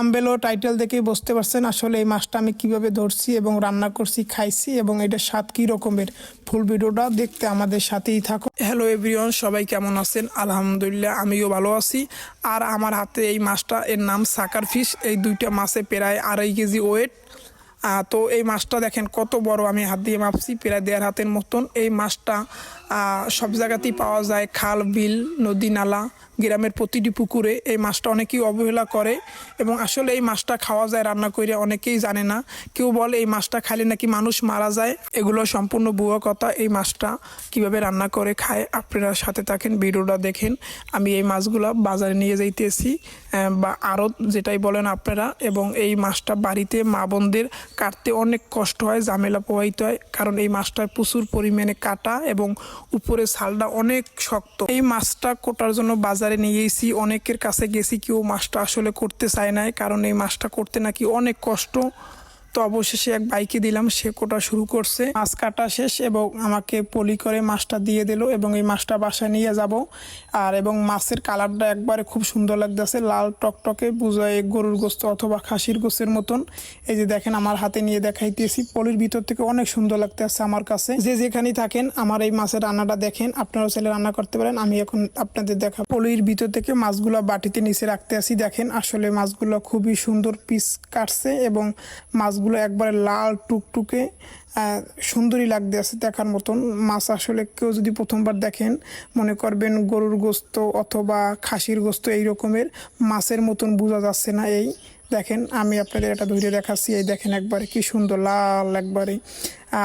Thumbnail ও title দেখেই বুঝতে পারছেন আসলে এই মাছটা আমি কিভাবে ধরছি এবং রান্না করছি, খাইছি এবং এটার স্বাদ কী রকমের। ফুল ভিডিওটা দেখতে আমাদের সাথেই থাকো। হ্যালো এভরিওয়ান, সবাই কেমন আছেন? আলহামদুলিল্লাহ আমিও ভালো আছি। আর আমার হাতে এই মাছটা, এর নাম সাকার ফিশ। এই দুইটা মাছে প্রায় 2.5 কেজি ওয়েট। তো এই মাছটা দেখেন কত বড়, আমি হাত দিয়ে মাপছি প্রায় 1.5 হাতের মতন। এই মাছটা সব জায়গাতেই পাওয়া যায়, খাল, বিল, নদী, নালা, গ্রামের প্রতিটি পুকুরে। এই মাছটা অনেকেই অবহেলা করে এবং আসলে এই মাছটা খাওয়া যায় রান্না করে, অনেকেই জানে না। কেউ বলে এই মাছটা খাইলে নাকি মানুষ মারা যায়, এগুলো সম্পূর্ণ ভুয়া কথা। এই মাছটা কিভাবে রান্না করে খায় আপনারা সাথে থাকেন, ভিডিওটা দেখেন। আমি এই মাছগুলো বাজারে নিয়ে যাইতেছি বা আড়ত যেটাই বলেন আপনারা। এবং এই মাছটা বাড়িতে মা বোনদের কাটতে অনেক কষ্ট হয়, ঝামেলা পোহাইতে হয়, কারণ এই মাছটায় প্রচুর পরিমাণে কাটা এবং উপরে ছালটা অনেক শক্ত। এই মাছটা কোটার জন্য বাজারে নিয়ে গেছি, অনেকের কাছে গেছি, কেউ মাছটা আসলে করতে চায় না, কারণ এই মাছটা করতে নাকি অনেক কষ্ট। তো অবশেষে এক বাইকে দিলাম, সে কোটা শুরু করছে। মাছ কাটা শেষ এবং আমাকে পলি করে মাছটা দিয়ে দিল এবং এই মাছটা বাসায় নিয়ে যাব। আর এবং মাছের কালারটা একবারে খুব সুন্দর লাগতেছে, লাল টকটকে, বোঝায় গরুর গোস্ত অথবা খাসির গোস্তের মতন। এই যে দেখেন আমার হাতে নিয়ে দেখাইতেছি, পলির ভিতর থেকে অনেক সুন্দর লাগতেছে আমার কাছে। যে যেখানেই থাকেন আমার এই মাছের রান্নাটা দেখেন, আপনারাও চাইলে রান্না করতে পারেন। আমি এখন আপনাদের দেখা পলির ভিতর থেকে মাছগুলো বাটিতে নিচে রাখতে আসি। দেখেন আসলে মাছগুলো খুবই সুন্দর পিস কাটছে এবং মাছ গুলো একবারে লাল টুকটুকে, সুন্দরই লাগতে আছে দেখার মতন মাছ। আসলে কেউ যদি প্রথমবার দেখেন মনে করবেন গরুর গোস্ত অথবা খাসির গোস্ত, এই রকমের মাছের মতন বোঝা যাচ্ছে না। এই দেখেন আমি আপনাদের একটা ধরে দেখাচ্ছি, এই দেখেন একবারে কি সুন্দর লাল একবারে।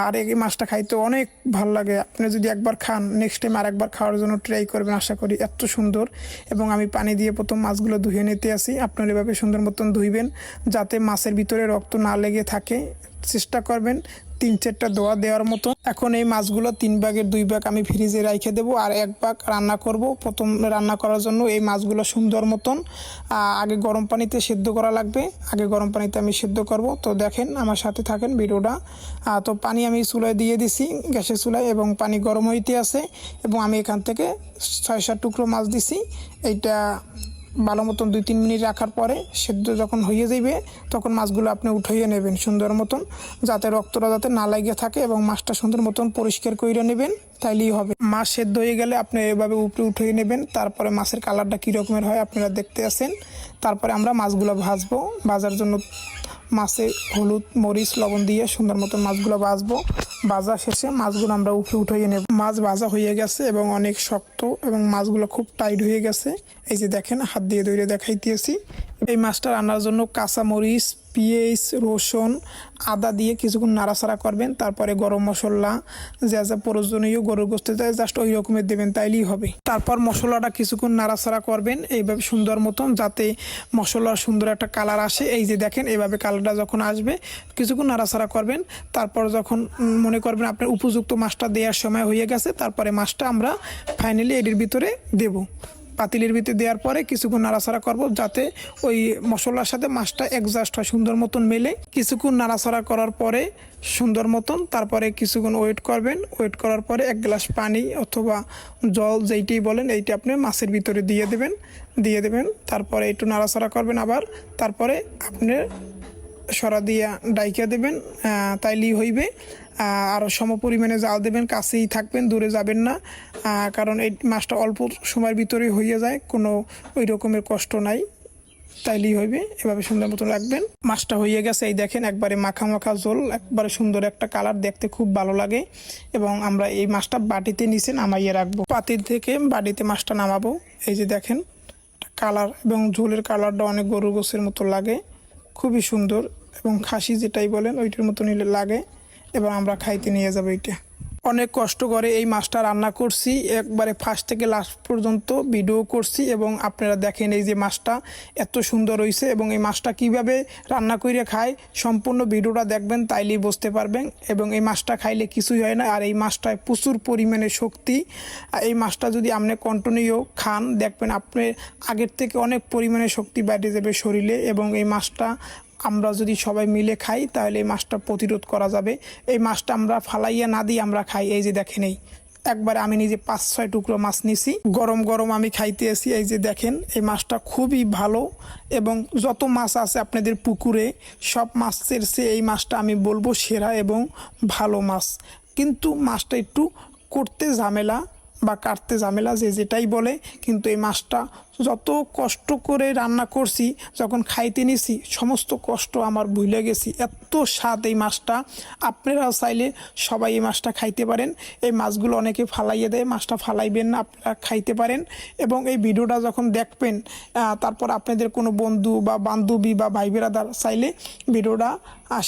আর এই মাছটা খাইতে অনেক ভালো লাগে। আপনি যদি একবার খান, নেক্সট টাইম আর একবার খাওয়ার জন্য ট্রাই করবেন আশা করি। এত সুন্দর। এবং আমি পানি দিয়ে প্রথম মাছগুলো ধুয়ে নিতে আসি। আপনারা এভাবে সুন্দর মতন ধুইবেন যাতে মাছের ভিতরে রক্ত না লেগে থাকে, চেষ্টা করবেন 3-4টা দোয়া দেওয়ার মতো। এখন এই মাছগুলো 3 ভাগের 2 ভাগ আমি ফ্রিজে রেখে দেবো আর 1 ভাগ রান্না করব। প্রথম রান্না করার জন্য এই মাছগুলো সুন্দর মতন আগে গরম পানিতে সেদ্ধ করা লাগবে। আগে গরম পানিতে আমি সেদ্ধ করব। তো দেখেন আমার সাথে থাকেন ভিডিওটা। তো পানি আমি চুলায় দিয়ে দিছি, গ্যাসের চুলায়, এবং পানি গরম হইতে আছে এবং আমি এখান থেকে 6-7 টুকরো মাছ দিছি। এইটা ভালো মতন 2-3 মিনিট রাখার পরে সেদ্ধ যখন হয়ে যাবে তখন মাছগুলো আপনি উঠাইয়ে নেবেন সুন্দর মতন, যাতে রক্তটা যাতে না লাগিয়ে থাকে, এবং মাছটা সুন্দর মতন পরিষ্কার করে নেবেন, তাইলেই হবে। মাছ সেদ্ধ হয়ে গেলে আপনি এভাবে উপরে উঠিয়ে নেবেন। তারপরে মাছের কালারটা কী রকমের হয় আপনারা দেখতে আছেন। তারপরে আমরা মাছগুলো ভাজবো। ভাজার জন্য মাছে হলুদ, মরিচ, লবণ দিয়ে সুন্দর মতন মাছগুলো ভাজবো। ভাজা শেষে মাছগুলো আমরা উপরে উঠিয়ে নেব। মাছ ভাজা হয়ে গেছে এবং অনেক শক্ত এবং মাছগুলো খুব টাইট হয়ে গেছে। এই যে দেখেন হাত দিয়ে ধরে দেখাইতেছি। এই মাছটা রান্নার জন্য কাঁচা মরিচ, পেঁয়াজ, রসুন, আদা দিয়ে কিছুক্ষণ নাড়াচাড়া করবেন। তারপরে গরম মশলা যা যা প্রয়োজনীয় গরুর গোস্তে যায় জাস্ট ওই রকমের দেবেন, তাইলেই হবে। তারপর মশলাটা কিছুক্ষণ নাড়াচাড়া করবেন এইভাবে সুন্দর মতন, যাতে মশলার সুন্দর একটা কালার আসে। এই যে দেখেন এইভাবে কালারটা যখন আসবে কিছুক্ষণ নাড়াচাড়া করবেন। তারপর যখন মনে করবেন আপনার উপযুক্ত মাছটা দেওয়ার সময় হয়ে গেছে, তারপরে মাছটা আমরা ফাইনালি এটির ভিতরে দেব। পাতিলের ভিতরে দেওয়ার পরে কিছুক্ষণ নাড়াচাড়া করব, যাতে ওই মশলার সাথে মাছটা অ্যাডজাস্ট হয়, সুন্দর মতন মেলে। কিছুক্ষণ নাড়াচাড়া করার পরে সুন্দর মতন তারপরে কিছুক্ষণ ওয়েট করবেন। ওয়েট করার পরে 1 গ্লাস পানি অথবা জল যেইটাই বলেন এইটা আপনি মাছের ভিতরে দিয়ে দেবেন। তারপরে একটু নাড়াচাড়া করবেন আবার। তারপরে আপনি সরা দিয়া ডাইকা দেবেন, তাইলেই হইবে। আর সম পরিমাণে জাল দেবেন, কাছেই থাকবেন, দূরে যাবেন না, কারণ এই মাছটা অল্প সময়ের ভিতরেই হয়ে যায়, কোনো ওই রকমের কষ্ট নাই, তাইলেই হইবে। এভাবে সুন্দর মতো রাখবেন। মাছটা হয়ে গেছে, এই দেখেন একবারে মাখা মাখা ঝোল, একবারে সুন্দর একটা কালার, দেখতে খুব ভালো লাগে। এবং আমরা এই মাছটা বাটিতে নিচে নামাইয়ে রাখবো। পাতিল থেকে বাটিতে মাছটা নামাবো। এই যে দেখেন কালার এবং ঝোলের কালারটা অনেক গরুর গোশের মতো লাগে, খুবই সুন্দর, এবং খাসি যেটাই বলেন ওইটার মতো নিলে লাগে। এবার আমরা খাইতে নিয়ে যাবো। এটা অনেক কষ্ট করে এই মাছটা রান্না করছি, একবারে ফার্স্ট থেকে লাস্ট পর্যন্ত ভিডিও করছি, এবং আপনারা দেখেন এই যে মাছটা এত সুন্দর হয়েছে। এবং এই মাছটা কিভাবে রান্না করে খায় সম্পূর্ণ ভিডিওটা দেখবেন, তাইলেই বুঝতে পারবেন। এবং এই মাছটা খাইলে কিছুই হয় না, আর এই মাছটায় প্রচুর পরিমাণে শক্তি। এই মাছটা যদি আপনি কন্টিনিউ খান দেখবেন আপনি আগের থেকে অনেক পরিমাণে শক্তি বেড়ে যাবে শরীরে। এবং এই মাছটা আমরা যদি সবাই মিলে খাই তাহলে এই মাছটা প্রতিরোধ করা যাবে। এই মাছটা আমরা ফালাইয়া না দিয়ে আমরা খাই। এই যে দেখেন এই একবারে আমি নিজে 5-6 টুকরো মাছ নিছি, গরম গরম আমি খাইতে আসি। এই যে দেখেন এই মাছটা খুবই ভালো, এবং যত মাছ আছে আপনাদের পুকুরে সব মাছের চেয়ে এই মাছটা আমি বলবো সেরা এবং ভালো মাছ। কিন্তু মাছটা একটু করতে ঝামেলা বা কাটতে ঝামেলা, যে যেটাই বলে, কিন্তু এই মাছটা যত কষ্ট করে রান্না করছি, যখন খাইতে নিছি সমস্ত কষ্ট আমার ভুলে গেছি, এত স্বাদ এই মাছটা। আপনারাও চাইলে সবাই এই মাছটা খাইতে পারেন। এই মাছগুলো অনেকে ফালাইয়ে দেয়, মাছটা ফালাইবেন না, আপনারা খাইতে পারেন। এবং এই ভিডিওটা যখন দেখবেন তারপর আপনাদের কোনো বন্ধু বা বান্ধবী বা ভাই বেরাদার চাইলে ভিডিওটা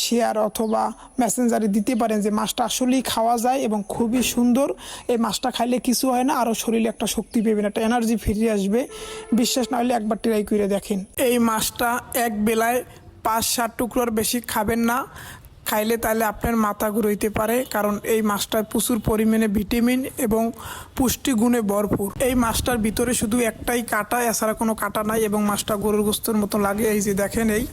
শেয়ার অথবা মেসেঞ্জারে দিতে পারেন যে মাছটা আসলেই খাওয়া যায় এবং খুবই সুন্দর। এই মাছটা খাইলে কিছু হয় না, আরও শরীরে একটা শক্তি পাবেন, একটা এনার্জি ফিরে আসবে। বিশ্বাস না হলে একবার ট্রাই করে দেখেন। এই মাছটা এক বেলায় 5-7 টুকরোর বেশি খাবেন না, খাইলে তাহলে আপনার মাথা ঘুরাইতে পারে, কারণ এই মাছটায় প্রচুর পরিমাণে ভিটামিন এবং পুষ্টিগুণে ভরপুর। এই মাছটার ভিতরে শুধু একটাই কাঁটা, এছাড়া কোনো কাঁটা নাই, এবং মাছটা গরুর গোস্তের মতো লাগে। এই যে দেখেন এই